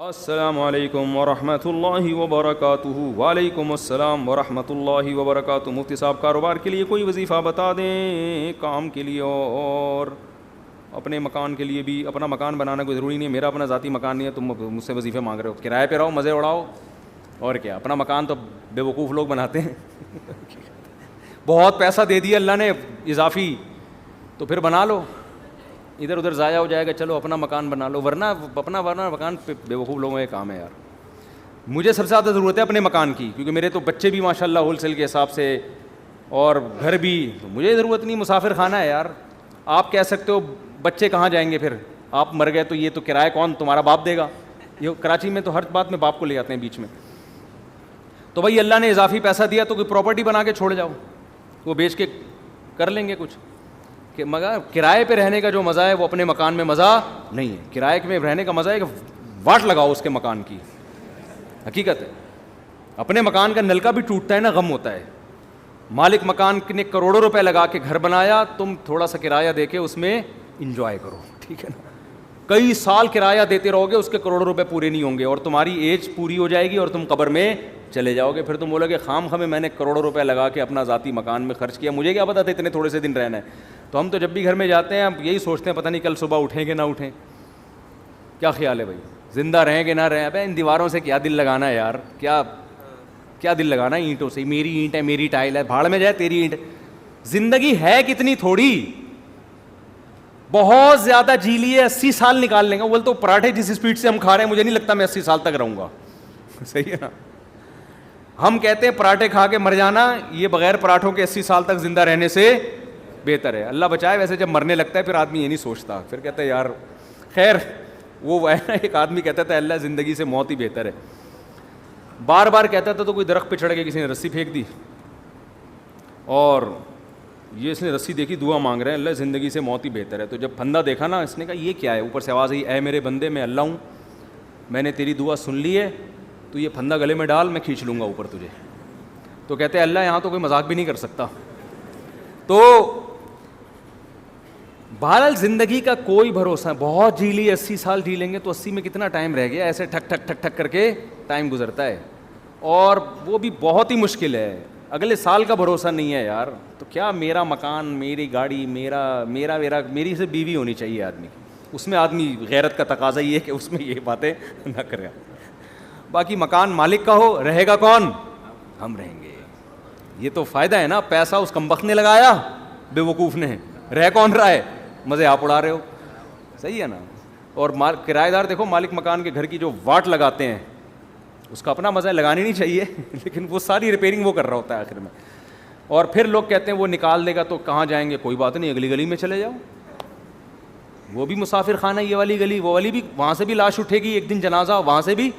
السلام علیکم ورحمۃ اللہ وبرکاتہ۔ وعلیکم السلام ورحمۃ اللہ وبرکاتہ۔ مفتی صاحب کاروبار کے لیے کوئی وظیفہ بتا دیں، کام کے لیے اور اپنے مکان کے لیے بھی۔ اپنا مکان بنانا کوئی ضروری نہیں ہے، میرا اپنا ذاتی مکان نہیں ہے، تم مجھ سے وظیفے مانگ رہے ہو۔ کرائے پہ رہو، مزے اڑاؤ، اور کیا۔ اپنا مکان تو بے وقوف لوگ بناتے ہیں بہت پیسہ دے دیا اللہ نے اضافی، تو پھر بنا لو، ادھر ادھر ضائع ہو جائے گا، چلو اپنا مکان بنا لو، ورنہ مکان پہ بے وقوف لوگوں کا کام ہے یار۔ مجھے سب سے زیادہ ضرورت ہے اپنے مکان کی، کیونکہ میرے تو بچے بھی ماشاء اللہ ہول سیل کے حساب سے، اور گھر بھی، تو مجھے ضرورت نہیں، مسافر خانہ ہے یار۔ آپ کہہ سکتے ہو بچے کہاں جائیں گے پھر، آپ مر گئے تو یہ تو کرایہ کون، تمہارا باپ دے گا؟ یہ کراچی میں تو ہر بات میں باپ کو لے جاتے ہیں بیچ میں۔ تو بھائی اللہ نے اضافی پیسہ دیا تو کوئی پراپرٹی بنا کے چھوڑ جاؤ، وہ بیچ کے کر لیں گے کچھ۔ کہ مگر کرائے پہ رہنے کا جو مزہ ہے وہ اپنے مکان میں مزہ نہیں ہے۔ کرائے میں رہنے کا مزہ ہے کہ واٹ لگاؤ اس کے مکان کی، حقیقت ہے۔ اپنے مکان کا نلکا بھی ٹوٹتا ہے نا، غم ہوتا ہے۔ مالک مکان نے کروڑوں روپے لگا کے گھر بنایا، تم تھوڑا سا کرایہ دے کے اس میں انجوائے کرو، ٹھیک ہے نا۔ کئی سال کرایہ دیتے رہو گے، اس کے کروڑوں روپے پورے نہیں ہوں گے، اور تمہاری ایج پوری ہو جائے گی اور تم قبر میں چلے جاؤ گے۔ پھر تم بولو گے خام خامے میں نے کروڑوں روپے لگا کے اپنا ذاتی مکان میں خرچ کیا، مجھے کیا پتا تھا اتنے تھوڑے سے دن رہنا ہے۔ تو ہم تو جب بھی گھر میں جاتے ہیں ہم یہی سوچتے ہیں پتہ نہیں کل صبح اٹھیں کہ نہ اٹھیں۔ کیا خیال ہے بھائی، زندہ رہیں کہ نہ رہیں؟ ابے ان دیواروں سے کیا دل لگانا ہے یار، کیا دل لگانا ہے اینٹوں سے؟ میری اینٹ ہے، میری ٹائل ہے، بھاڑ میں جائے تیری اینٹ۔ زندگی ہے کتنی تھوڑی، بہت زیادہ جی لیے 80 سال نکال لیں گے۔ بول تو پراٹھے جس اسپیڈ سے ہم کھا رہے ہیں مجھے نہیں لگتا میں 80 سال تک رہوں گا، صحیح ہے نا۔ ہم کہتے ہیں پراٹھے کھا کے مر جانا، یہ بغیر پراٹھوں کے 80 سال تک زندہ رہنے سے بہتر ہے۔ اللہ بچائے، ویسے جب مرنے لگتا ہے پھر آدمی یہ نہیں سوچتا، پھر کہتا ہے یار خیر وہ ایک آدمی کہتا تھا اللہ زندگی سے موت ہی بہتر ہے، بار بار کہتا تھا۔ تو کوئی درخت پہ چڑھ کے کسی نے رسی پھینک دی، اور یہ اس نے رسی دیکھی، دعا مانگ رہے ہیں اللہ زندگی سے موت ہی بہتر ہے۔ تو جب پھندا دیکھا نا، اس نے کہا یہ کیا ہے؟ اوپر سے آواز آئی، اے میرے بندے میں اللہ ہوں، میں نے تیری دعا سن لی ہے، تو یہ پھندا گلے میں ڈال، میں کھینچ لوں گا اوپر تجھے۔ تو کہتے ہیں اللہ یہاں تو کوئی مذاق بھی نہیں کر سکتا۔ تو بہرحال زندگی کا کوئی بھروسہ، بہت جی لی 80 سال جی لیں گے تو 80 میں کتنا ٹائم رہ گیا، ایسے ٹھک ٹھک ٹھک ٹھک کر کے ٹائم گزرتا ہے، اور وہ بھی بہت ہی مشکل ہے۔ اگلے سال کا بھروسہ نہیں ہے یار۔ تو کیا میرا مکان، میری گاڑی، میری سے بیوی ہونی چاہیے آدمی کی، اس میں آدمی غیرت کا تقاضا یہ ہے کہ اس میں یہ باتیں نہ کرے۔ باقی مکان مالک کا ہو، رہے گا کون؟ ہم رہیں گے۔ یہ تو فائدہ ہے نا، پیسہ اس کمبخت نے لگایا بے وقوف نے، رہ کون رہا ہے؟ مزے آپ اڑا رہے ہو، صحیح ہے نا۔ اور کرایہ دار دیکھو، مالک مکان کے گھر کی جو واٹ لگاتے ہیں اس کا اپنا مزہ ہے، لگانی نہیں چاہیے لیکن وہ ساری ریپیئرنگ وہ کر رہا ہوتا ہے آخر میں۔ اور پھر لوگ کہتے ہیں وہ نکال دے گا تو کہاں جائیں گے؟ کوئی بات نہیں، اگلی گلی میں چلے جاؤ، وہ بھی مسافر خانہ، یہ والی گلی، وہ والی بھی، وہاں سے بھی لاش اٹھے گی ایک دن جنازہ، وہاں سے بھی۔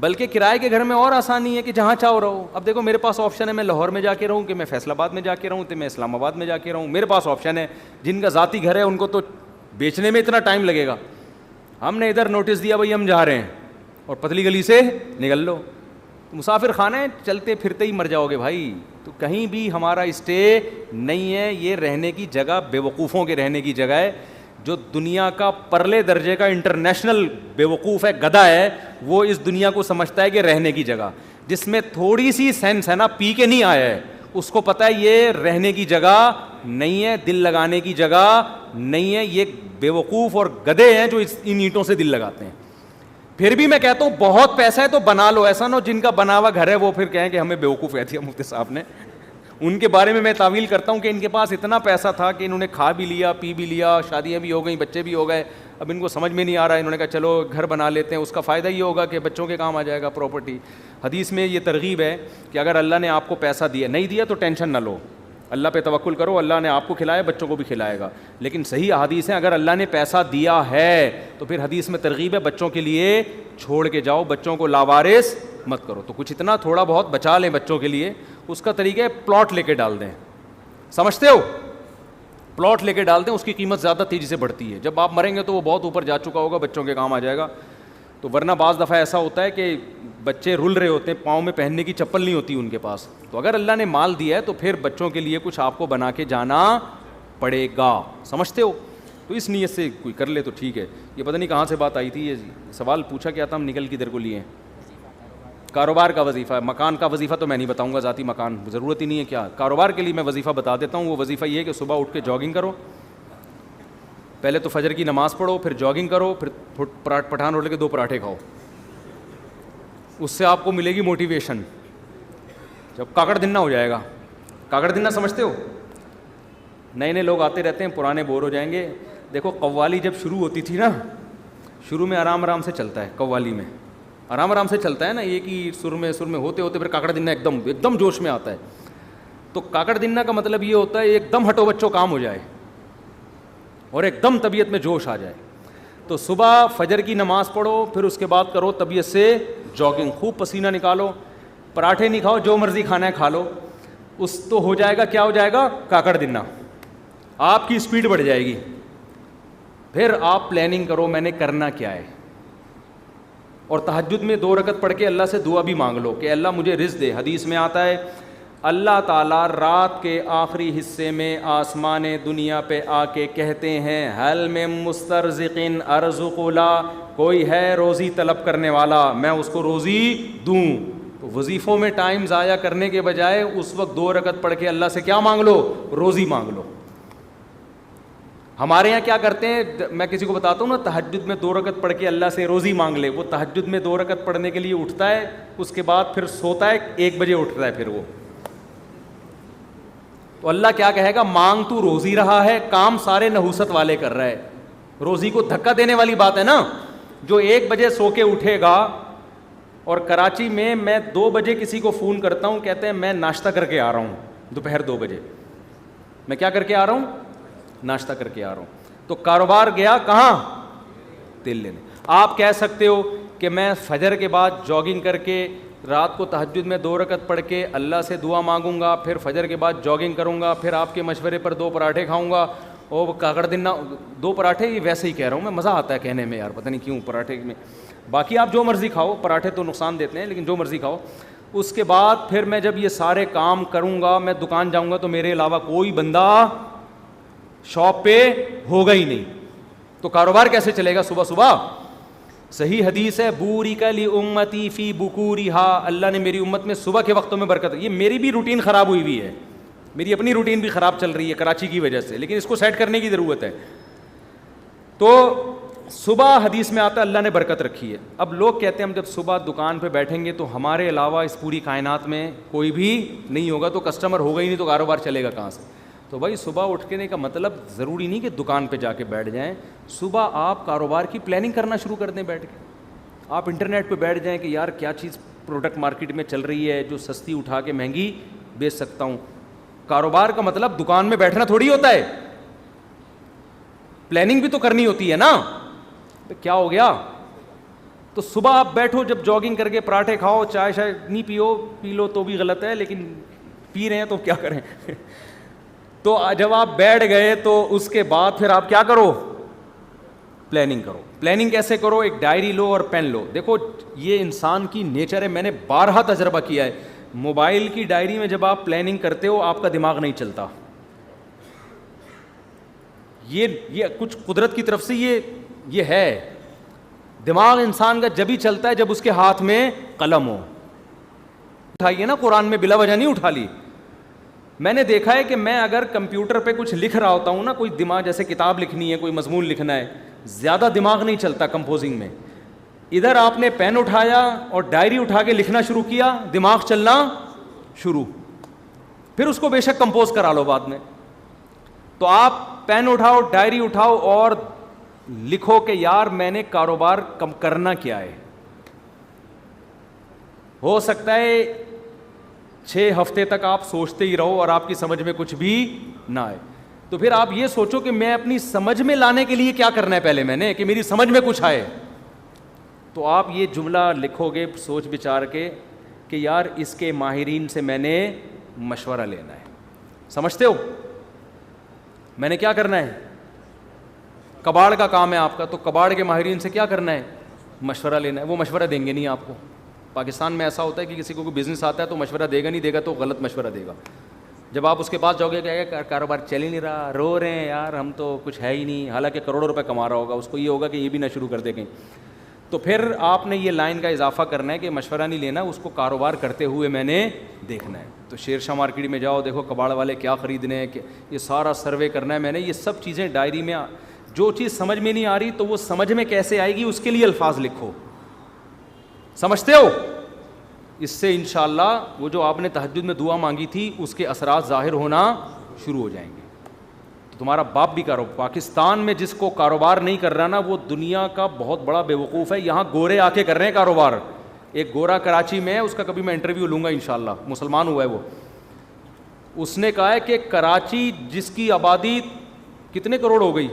بلکہ کرائے کے گھر میں اور آسانی ہے کہ جہاں چاہو رہو۔ اب دیکھو میرے پاس آپشن ہے، میں لاہور میں جا کے رہوں، کہ میں فیصل آباد میں جا کے رہوں، کہ میں اسلام آباد میں جا کے رہوں، میرے پاس آپشن ہے۔ جن کا ذاتی گھر ہے ان کو تو بیچنے میں اتنا ٹائم لگے گا۔ ہم نے ادھر نوٹس دیا بھائی ہم جا رہے ہیں، اور پتلی گلی سے نکل لو، مسافر خانہ ہے، چلتے پھرتے ہی مر جاؤ گے بھائی۔ تو کہیں بھی ہمارا اسٹے نہیں ہے، یہ رہنے کی جگہ بے وقوفوں کے رہنے کی جگہ ہے۔ جو دنیا کا پرلے درجے کا انٹرنیشنل بے وقوف ہے، گدھا ہے، وہ اس دنیا کو سمجھتا ہے کہ رہنے کی جگہ، جس میں تھوڑی سی سینس ہے نا، پی کے نہیں آیا ہے، اس کو پتہ ہے یہ رہنے کی جگہ نہیں ہے، دل لگانے کی جگہ نہیں ہے۔ یہ بے وقوف اور گدھے ہیں جو ان اینٹوں سے دل لگاتے ہیں۔ پھر بھی میں کہتا ہوں بہت پیسہ ہے تو بنا لو، ایسا نہ ہو جن کا بنا ہوا گھر ہے وہ پھر کہیں کہ ہمیں بے وقوف کہہ دیا مفتی صاحب نے۔ ان کے بارے میں تعویل کرتا ہوں کہ ان کے پاس اتنا پیسہ تھا کہ انہوں نے کھا بھی لیا، پی بھی لیا، شادیاں بھی ہو گئیں، بچے بھی ہو گئے، اب ان کو سمجھ میں نہیں آ رہا ہے، انہوں نے کہا چلو گھر بنا لیتے ہیں، اس کا فائدہ یہ ہوگا کہ بچوں کے کام آ جائے گا پراپرٹی۔ حدیث میں یہ ترغیب ہے کہ اگر اللہ نے آپ کو پیسہ دیا، نہیں دیا تو ٹینشن نہ لو، اللہ پہ توکل کرو، اللہ نے آپ کو کھلایا، بچوں کو بھی کھلائے گا۔ لیکن صحیح حدیث ہے، اگر اللہ نے پیسہ دیا ہے تو پھر حدیث میں ترغیب ہے بچوں کے لیے چھوڑ کے جاؤ، بچوں کو لاوارث مت کرو۔ تو کچھ اتنا تھوڑا بہت بچا لیں بچوں کے لیے، اس کا طریقہ ہے پلاٹ لے کے ڈال دیں، سمجھتے ہو؟ پلاٹ لے کے ڈال دیں، اس کی قیمت زیادہ تیزی سے بڑھتی ہے، جب آپ مریں گے تو وہ بہت اوپر جا چکا ہوگا، بچوں کے کام آ جائے گا۔ تو ورنہ بعض دفعہ ایسا ہوتا ہے کہ بچے رل رہے ہوتے ہیں، پاؤں میں پہننے کی چپل نہیں ہوتی ان کے پاس، تو اگر اللہ نے مال دیا ہے تو پھر بچوں کے لیے کچھ آپ کو بنا کے جانا پڑے گا، سمجھتے ہو؟ تو اس نیت سے کوئی کر لے تو ٹھیک ہے. یہ پتہ نہیں کہاں سے بات آئی تھی, یہ سوال پوچھا کیا تھا, ہم نکل کدھر کو لیے ہیں. کاروبار کا وظیفہ, مکان کا وظیفہ تو میں نہیں بتاؤں گا, ذاتی مکان ضرورت ہی نہیں ہے. کیا کاروبار کے لیے میں وظیفہ بتا دیتا ہوں. وہ وظیفہ یہ ہے کہ صبح اٹھ کے جاگنگ کرو, پہلے تو فجر کی نماز پڑھو, پھر جاگنگ کرو, پھر پٹھان روٹے کے 2 پراٹھے کھاؤ. اس سے آپ کو ملے گی موٹیویشن. جب کاکڑ دن نہ ہو جائے گا. کاکڑ دن نہ سمجھتے ہو؟ نئے نئے لوگ آتے رہتے ہیں, پرانے بور ہو جائیں گے. دیکھو قوالی جب شروع ہوتی تھی نا, شروع میں آرام آرام سے چلتا ہے, قوالی میں آرام آرام سے چلتا ہے نا, ایک ہی سر میں ہوتے ہوتے پھر کاکڑ دنہ ایک دم جوش میں آتا ہے. تو کاکڑ دنہ کا مطلب یہ ہوتا ہے ایک دم ہٹو بچوں کام ہو جائے اور ایک دم طبیعت میں جوش آ جائے. تو صبح فجر کی نماز پڑھو, پھر اس کے بعد کرو طبیعت سے جاگنگ, خوب پسینہ نکالو. پراٹھے نہیں کھاؤ, جو مرضی کھانا ہے کھا لو. اس تو ہو جائے گا, کیا ہو جائے گا, کاکڑ دنہ. آپ کی اسپیڈ بڑھ جائے گی. پھر آپ پلاننگ کرو میں نے کرنا کیا ہے, اور تہجد میں 2 رکعت پڑھ کے اللہ سے دعا بھی مانگ لو کہ اللہ مجھے رزق دے. حدیث میں آتا ہے اللہ تعالیٰ رات کے آخری حصے میں آسمان دنیا پہ آ کے کہتے ہیں حل میں مسترزقن ارزق لا, کوئی ہے روزی طلب کرنے والا, میں اس کو روزی دوں. تو وظیفوں میں ٹائم ضائع کرنے کے بجائے اس وقت 2 رکعت پڑھ کے اللہ سے کیا مانگ لو, روزی مانگ لو. ہمارے یہاں کیا کرتے ہیں, میں کسی کو بتاتا ہوں نا تہجد میں 2 رکعت پڑھ کے اللہ سے روزی مانگ لے. وہ تہجد میں 2 رکعت پڑھنے کے لیے اٹھتا ہے, اس کے بعد پھر سوتا ہے, 1 بجے اٹھتا ہے پھر وہ. تو اللہ کیا کہے گا, مانگ تو روزی رہا ہے, کام سارے نحوست والے کر رہا ہے. روزی کو دھکا دینے والی بات ہے نا. جو 1 بجے سو کے اٹھے گا, اور کراچی میں 2 بجے کسی کو فون کرتا ہوں, کہتے ہیں میں ناشتہ کر کے آ رہا ہوں, دوپہر 2 بجے میں کیا کر کے آ رہا ہوں, ناشتہ کر کے آ رہا ہوں. تو کاروبار گیا کہاں, تیل لینے. آپ کہہ سکتے ہو کہ میں فجر کے بعد جاگنگ کر کے رات کو تہجد میں 2 رکعت پڑھ کے اللہ سے دعا مانگوں گا, پھر فجر کے بعد جاگنگ کروں گا, پھر آپ کے مشورے پر 2 پراٹھے کھاؤں گا. اور کاکڑ دن 2 پراٹھے, یہ ویسے ہی کہہ رہا ہوں میں, مزہ آتا ہے کہنے میں یار, پتہ نہیں کیوں پراٹھے میں. باقی آپ جو مرضی کھاؤ, پراٹھے تو نقصان دیتے ہیں لیکن جو مرضی کھاؤ. اس کے بعد پھر میں جب یہ سارے کام کروں گا, میں دکان جاؤں گا تو میرے علاوہ کوئی بندہ شاپ پہ ہوگا ہی نہیں. تو کاروبار کیسے چلے گا صبح صبح؟ صحیح حدیث ہے بورک لامتی فی بکورہا, اللہ نے میری امت میں صبح کے وقتوں میں برکت. یہ میری بھی روٹین خراب ہوئی ہوئی ہے, میری اپنی روٹین بھی خراب چل رہی ہے کراچی کی وجہ سے, لیکن اس کو سیٹ کرنے کی ضرورت ہے. تو صبح حدیث میں آتا ہے اللہ نے برکت رکھی ہے. اب لوگ کہتے ہیں ہم جب صبح دکان پہ بیٹھیں گے تو ہمارے علاوہ اس پوری کائنات میں کوئی بھی نہیں ہوگا, تو کسٹمر ہوگا ہی نہیں, تو کاروبار چلے گا کہاں سے؟ تو بھائی صبح اٹھنے کا مطلب ضروری نہیں کہ دکان پہ جا کے بیٹھ جائیں. صبح آپ کاروبار کی پلاننگ کرنا شروع کر دیں بیٹھ کے. آپ انٹرنیٹ پہ بیٹھ جائیں کہ یار کیا چیز پروڈکٹ مارکیٹ میں چل رہی ہے جو سستی اٹھا کے مہنگی بیچ سکتا ہوں. کاروبار کا مطلب دکان میں بیٹھنا تھوڑی ہوتا ہے, پلاننگ بھی تو کرنی ہوتی ہے نا. کیا ہو گیا؟ تو صبح آپ بیٹھو, جب جاگنگ کر کے پراٹھے کھاؤ, چائے شاید نہیں پی لو تو بھی غلط ہے, لیکن پی رہے ہیں تو کیا کریں. تو جب آپ بیٹھ گئے تو اس کے بعد پھر آپ کیا کرو, پلاننگ کرو. پلاننگ کیسے کرو؟ ایک ڈائری لو اور پین لو. دیکھو یہ انسان کی نیچر ہے, میں نے بارہا تجربہ کیا ہے. موبائل کی ڈائری میں جب آپ پلاننگ کرتے ہو آپ کا دماغ نہیں چلتا. یہ کچھ قدرت کی طرف سے یہ ہے. دماغ انسان کا جب ہی چلتا ہے جب اس کے ہاتھ میں قلم ہو. اٹھائیے نا, قرآن میں بلا وجہ نہیں اٹھا لی. میں نے دیکھا ہے کہ میں اگر کمپیوٹر پہ کچھ لکھ رہا ہوتا ہوں نا, کوئی دماغ جیسے کتاب لکھنی ہے, کوئی مضمون لکھنا ہے, زیادہ دماغ نہیں چلتا کمپوزنگ میں. ادھر آپ نے پین اٹھایا اور ڈائری اٹھا کے لکھنا شروع کیا, دماغ چلنا شروع. پھر اس کو بے شک کمپوز کرا لو بعد میں. تو آپ پین اٹھاؤ, ڈائری اٹھاؤ اور لکھو کہ یار میں نے کاروبار کرنا کیا ہے. ہو سکتا ہے 6 ہفتے تک آپ سوچتے ہی رہو اور آپ کی سمجھ میں کچھ بھی نہ آئے. تو پھر آپ یہ سوچو کہ میں اپنی سمجھ میں لانے کے لیے کیا کرنا ہے پہلے میں نے, کہ میری سمجھ میں کچھ آئے. تو آپ یہ جملہ لکھو گے سوچ بچار کے کہ یار اس کے ماہرین سے میں نے مشورہ لینا ہے. سمجھتے ہو میں نے کیا کرنا ہے؟ کباڑ کا کام ہے آپ کا, تو کباڑ کے ماہرین سے کیا کرنا ہے؟ مشورہ لینا ہے. وہ مشورہ دیں گے نہیں آپ کو. پاکستان میں ایسا ہوتا ہے کہ کسی کو کوئی بزنس آتا ہے تو مشورہ دے گا نہیں, دے گا تو غلط مشورہ دے گا. جب آپ اس کے پاس جاؤ گے کہ کاروبار چل ہی نہیں رہا, رو رہے ہیں یار ہم تو کچھ ہے ہی نہیں, حالانکہ کروڑوں روپے کما رہا ہوگا, اس کو یہ ہوگا کہ یہ بھی نہ شروع کر دے کہیں. تو پھر آپ نے یہ لائن کا اضافہ کرنا ہے کہ مشورہ نہیں لینا, اس کو کاروبار کرتے ہوئے میں نے دیکھنا ہے. تو شیر شاہ مارکیٹ میں جاؤ, دیکھو کباڑ والے کیا خریدنے ہیں, یہ سارا سروے کرنا ہے میں نے. یہ سب چیزیں ڈائری میں, جو چیز سمجھ میں نہیں آ رہی تو وہ سمجھ میں کیسے آئے گی اس کے لیے الفاظ لکھو. سمجھتے ہو؟ اس سے انشاءاللہ وہ جو آپ نے تہجد میں دعا مانگی تھی اس کے اثرات ظاہر ہونا شروع ہو جائیں گے. تو تمہارا باپ بھی پاکستان میں جس کو کاروبار نہیں کر رہا نا, وہ دنیا کا بہت بڑا بیوقوف ہے. یہاں گورے آ کے کر رہے ہیں کاروبار. ایک گورا کراچی میں ہے, اس کا کبھی میں انٹرویو لوں گا انشاءاللہ, مسلمان ہوا ہے وہ. اس نے کہا ہے کہ کراچی جس کی آبادی کتنے کروڑ ہو گئی,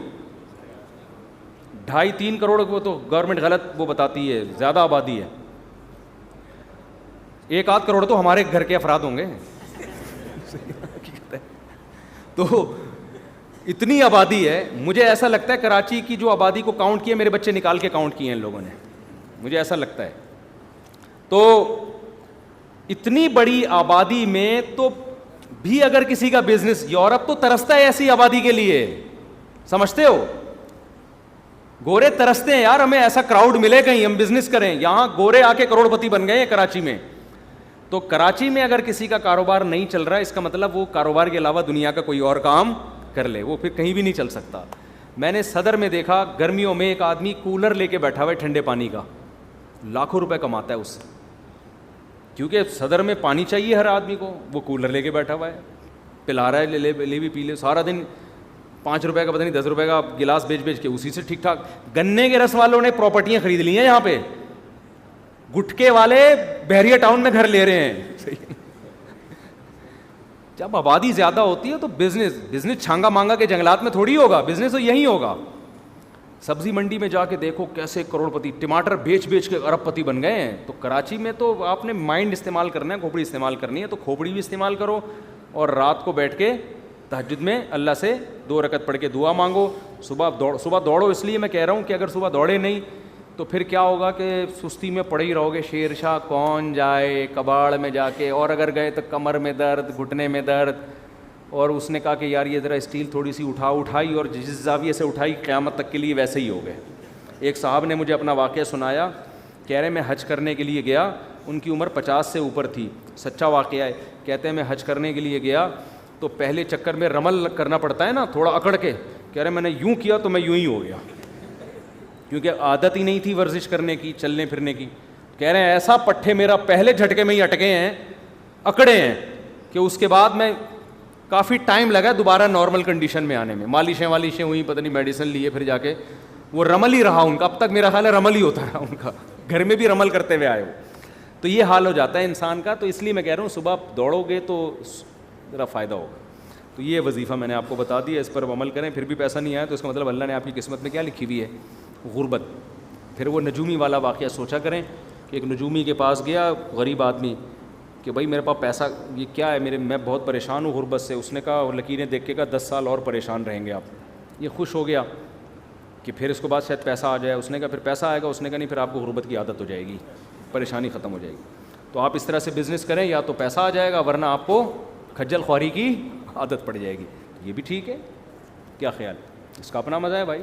2.5-3 کروڑ, وہ تو گورنمنٹ غلط وہ بتاتی ہے, زیادہ آبادی ہے, 1-8 کروڑ تو ہمارے گھر کے افراد ہوں گے. تو اتنی آبادی ہے. مجھے ایسا لگتا ہے کراچی کی جو آبادی کو کاؤنٹ کیا, میرے بچے نکال کے کاؤنٹ کیے ہیں ان لوگوں نے, مجھے ایسا لگتا ہے. تو اتنی بڑی آبادی میں تو بھی اگر کسی کا بزنس, یورپ تو ترستا ہے ایسی آبادی کے لیے, سمجھتے ہو؟ گورے ترستے ہیں یار, ہمیں ایسا کراؤڈ ملے کہیں ہم بزنس کریں. یہاں گورے آ کے کروڑ پتی بن گئے ہیں کراچی میں. تو کراچی میں اگر کسی کا کاروبار نہیں چل رہا ہے, اس کا مطلب وہ کاروبار کے علاوہ دنیا کا کوئی اور کام کر لے, وہ پھر کہیں بھی نہیں چل سکتا. میں نے صدر میں دیکھا گرمیوں میں ایک آدمی کولر لے کے بیٹھا ہوا ہے ٹھنڈے پانی کا, لاکھوں روپے کماتا ہے اس سے, کیونکہ صدر میں پانی چاہیے ہر آدمی کو. وہ کولر لے کے بیٹھا ہوا ہے, پلا رہا ہے, لے بھی پی لے, سارا دن 5 روپے کا پتہ نہیں 10 روپے کا گلاس بیچ کے اسی سے ٹھیک ٹھاک. گنے کے رس والوں نے پراپرٹیاں خرید لی ہیں یہاں پہ, گٹکے والے بحریہ ٹاؤن میں گھر لے رہے ہیں. جب آبادی زیادہ ہوتی ہے تو بزنس چھانگا مانگا کے جنگلات میں تھوڑی ہوگا, بزنس تو یہی ہوگا. سبزی منڈی میں جا کے دیکھو کیسے کروڑ پتی, ٹماٹر بیچ کے ارب پتی بن گئے ہیں. تو کراچی میں تو آپ نے مائنڈ استعمال کرنا ہے, کھوپڑی استعمال کرنی ہے, تو کھوپڑی بھی استعمال کرو, اور رات کو بیٹھ کے تہجد میں اللہ سے 2 رکعت پڑھ کے دعا مانگو. صبح دوڑو, اس لیے میں کہہ رہا ہوں کہ اگر صبح دوڑے نہیں تو پھر کیا ہوگا کہ سستی میں پڑے ہی رہو گے. شیر شاہ کون جائے کباڑ میں جا کے, اور اگر گئے تو کمر میں درد, گھٹنے میں درد. اور اس نے کہا کہ یار یہ ذرا اسٹیل تھوڑی سی اٹھائی, اور جس زاویے سے اٹھائی قیامت تک کے لیے ویسے ہی ہو گئے. ایک صاحب نے مجھے اپنا واقعہ سنایا, کہہ رہے میں حج کرنے کے لیے گیا, ان کی عمر 50 سے اوپر تھی, سچا واقعہ ہے. کہتے ہیں میں حج کرنے کے لیے گیا تو پہلے چکر میں رمل کرنا پڑتا ہے نا, تھوڑا اکڑ کے. کہہ رہے میں نے یوں کیا تو میں یوں ہی ہو گیا, کیونکہ عادت ہی نہیں تھی ورزش کرنے کی, چلنے پھرنے کی. کہہ رہے ہیں ایسا پٹھے میرا پہلے جھٹکے میں ہی اٹکے ہیں, اکڑے ہیں, کہ اس کے بعد میں کافی ٹائم لگا دوبارہ نارمل کنڈیشن میں آنے میں. مالشیں ہوئی, پتہ نہیں میڈیسن لیے, پھر جا کے وہ رمل ہی رہا ان کا. اب تک میرا خیال ہے رمل ہی ہوتا رہا ان کا, گھر میں بھی رمل کرتے ہوئے آئے ہو. تو یہ حال ہو جاتا ہے انسان کا. تو اس لیے میں کہہ رہا ہوں صبح دوڑو گے تو ذرا فائدہ ہوگا. تو یہ وظیفہ میں نے آپ کو بتا دیا, اس پر عمل کریں. پھر بھی پیسہ نہیں آیا تو اس کا مطلب اللہ نے آپ کی قسمت میں کیا لکھی ہوئی ہے, غربت. پھر وہ نجومی والا واقعہ سوچا کریں کہ ایک نجومی کے پاس گیا غریب آدمی کہ بھائی میرے پاس پیسہ, یہ کیا ہے, میں بہت پریشان ہوں غربت سے. اس نے کہا, اور لکیریں دیکھ کے کہا 10 سال اور پریشان رہیں گے آپ. یہ خوش ہو گیا کہ پھر اس کے بعد شاید پیسہ آ جائے. اس نے کہا پھر پیسہ آئے گا. اس نے کہا نہیں, پھر آپ کو غربت کی عادت ہو جائے گی, پریشانی ختم ہو جائے گی. تو آپ اس طرح سے بزنس کریں, یا تو پیسہ آ جائے گا ورنہ آپ کو کھجل خواری کی عادت پڑ جائے گی. یہ بھی ٹھیک ہے, کیا خیال, اس کا اپنا مزہ ہے بھائی.